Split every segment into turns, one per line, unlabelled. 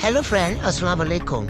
Hello friend, अस्सलाम वालेकुम।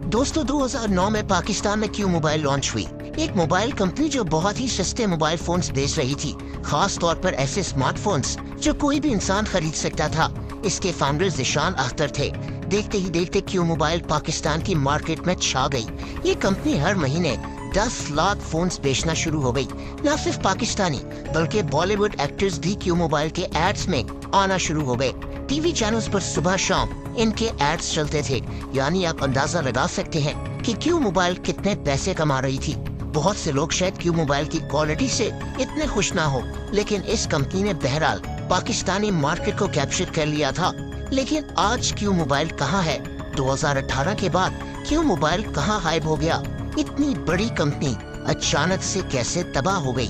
दोस्तों 2009 में पाकिस्तान में क्यू मोबाइल लॉन्च हुई। एक मोबाइल कंपनी जो बहुत ही सस्ते मोबाइल फोन्स बेच रही थी, खास तौर पर ऐसे स्मार्टफोन्स जो कोई भी इंसान खरीद सकता था। इसके फाउंडर ज़ीशान अख्तर थे। देखते ही देखते क्यू मोबाइल पाकिस्तान की मार्केट में छा गई। ये कंपनी हर महीने 10 लाख फोन्स बेचना शुरू हो गई। न सिर्फ पाकिस्तानी बल्कि बॉलीवुड एक्टर्स भी क्यू मोबाइल के एड्स में आना शुरू हो गए। टीवी चैनल्स पर सुबह शाम इनके एड्स चलते थे। यानी आप अंदाजा लगा सकते हैं कि क्यू मोबाइल कितने पैसे कमा रही थी। बहुत से लोग शायद क्यू मोबाइल की क्वालिटी से इतने खुश ना हो, लेकिन इस कंपनी ने बहरहाल पाकिस्तानी मार्केट को कैप्चर कर लिया था। लेकिन आज क्यू मोबाइल कहाँ है? 2018 के बाद क्यू मोबाइल कहाँ गायब हो गया? इतनी बड़ी कंपनी अचानक से कैसे तबाह हो गई?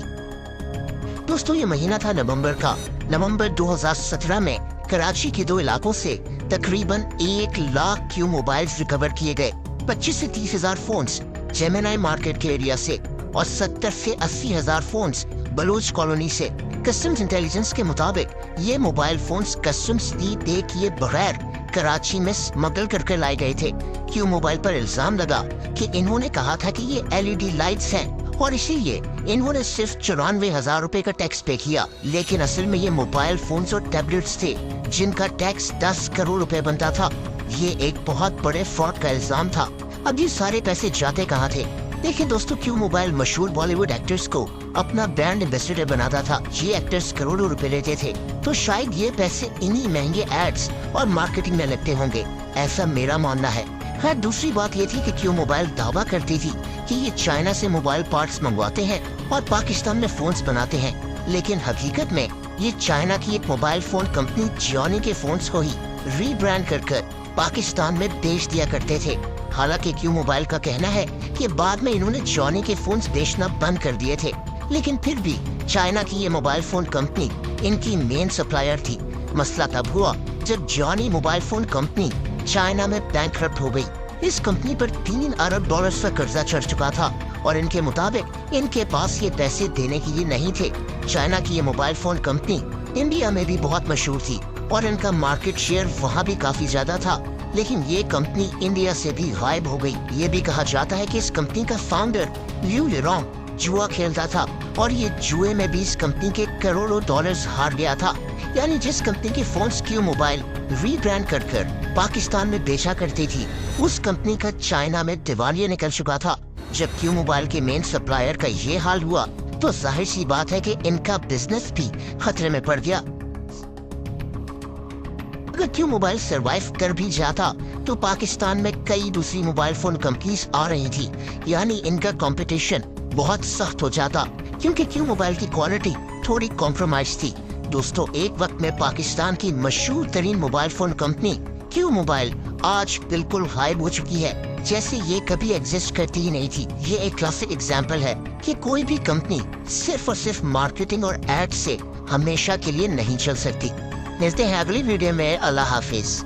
दोस्तों, ये महीना था नवंबर का। नवंबर 2017 में कराची के 2 इलाकों से तकरीबन 1 लाख क्यू मोबाइल्स रिकवर किए गए। 25 से 30 हजार फोन्स जेमिनी मार्केट के एरिया से और 70 से 80 हजार फोन्स बलूच कॉलोनी से। कस्टम्स इंटेलिजेंस के मुताबिक ये मोबाइल फोन्स कस्टम्स फी पे किए बगैर कराची में स्मगल करके लाए गए थे। क्यू मोबाइल पर इल्जाम लगा कि इन्होंने कहा था कि ये LED लाइट्स हैं और इसीलिए इन्होंने सिर्फ 94,000 रुपए का टैक्स पे किया। लेकिन असल में ये मोबाइल फोन्स और टैबलेट्स थे जिनका टैक्स 10 करोड़ रुपए बनता था। ये एक बहुत बड़े फ्रॉड का इल्जाम था। अब ये सारे पैसे जाते कहाँ थे? देखिए दोस्तों, क्यू मोबाइल मशहूर बॉलीवुड एक्टर्स को अपना ब्रांड एम्बेसडर बनाता था। ये एक्टर्स करोड़ों रुपए लेते थे, तो शायद ये पैसे इन्हीं महंगे एड्स और मार्केटिंग में लगते होंगे, ऐसा मेरा मानना है। खैर, दूसरी बात ये थी कि क्यू मोबाइल दावा करती थी कि ये चाइना से मोबाइल पार्ट्स मंगवाते हैं और पाकिस्तान में फोन्स बनाते हैं। लेकिन हकीकत में ये चाइना की एक मोबाइल फोन कंपनी जियोनी के फोन्स को ही रीब्रांड कर पाकिस्तान में बेच दिया करते थे। हालांकि क्यू मोबाइल का कहना है कि बाद में इन्होंने जियोनी के फोन्स बेचना बंद कर दिए थे, लेकिन फिर भी चाइना की ये मोबाइल फोन कंपनी इनकी मेन सप्लायर थी। मसला तब हुआ जब Gionee mobile phone company China में बैंकक्रप्ट हो गई। इस कंपनी पर 3 अरब डॉलर्स का कर्जा चढ़ चुका था और इनके मुताबिक इनके पास ये पैसे देने के लिए नहीं थे। चाइना की ये मोबाइल फोन कंपनी इंडिया में भी बहुत मशहूर थी और इनका मार्केट शेयर वहाँ भी काफी ज्यादा था। लेकिन ये कंपनी इंडिया से भी गायब हो गई। ये भी कहा जाता है कि इस कंपनी का फाउंडर लियू लिरोंग जुआ खेलता था और ये जुए में भी इस कंपनी के करोड़ों डॉलर्स हार गया था। यानी जिस कंपनी के फोन्स क्यू मोबाइल रीब्रांड कर पाकिस्तान में बेचा करती थी, उस कंपनी का चाइना में दिवालिया निकल चुका था। जब क्यू मोबाइल के मेन सप्लायर का ये हाल हुआ तो जाहिर सी बात है कि इनका बिजनेस भी खतरे में पड़ गया। अगर क्यू मोबाइल सरवाइव कर भी जाता तो पाकिस्तान में कई दूसरी मोबाइल फोन कंपनीज आ रही थी, यानी इनका कंपटीशन बहुत सख्त हो जाता, क्योंकि क्यू मोबाइल की क्वालिटी थोड़ी कॉम्प्रोमाइज थी। दोस्तों, एक वक्त में पाकिस्तान की मशहूर तरीन mobile phone company Q mobile आज बिल्कुल गायब हो चुकी है, जैसे ये कभी एग्जिस्ट करती ही नहीं थी। ये एक क्लासिक एग्जाम्पल है कि कोई भी कंपनी सिर्फ और सिर्फ मार्केटिंग और एड से हमेशा के लिए नहीं चल सकती। मिलते हैं अगली वीडियो में। अल्लाह हाफिज।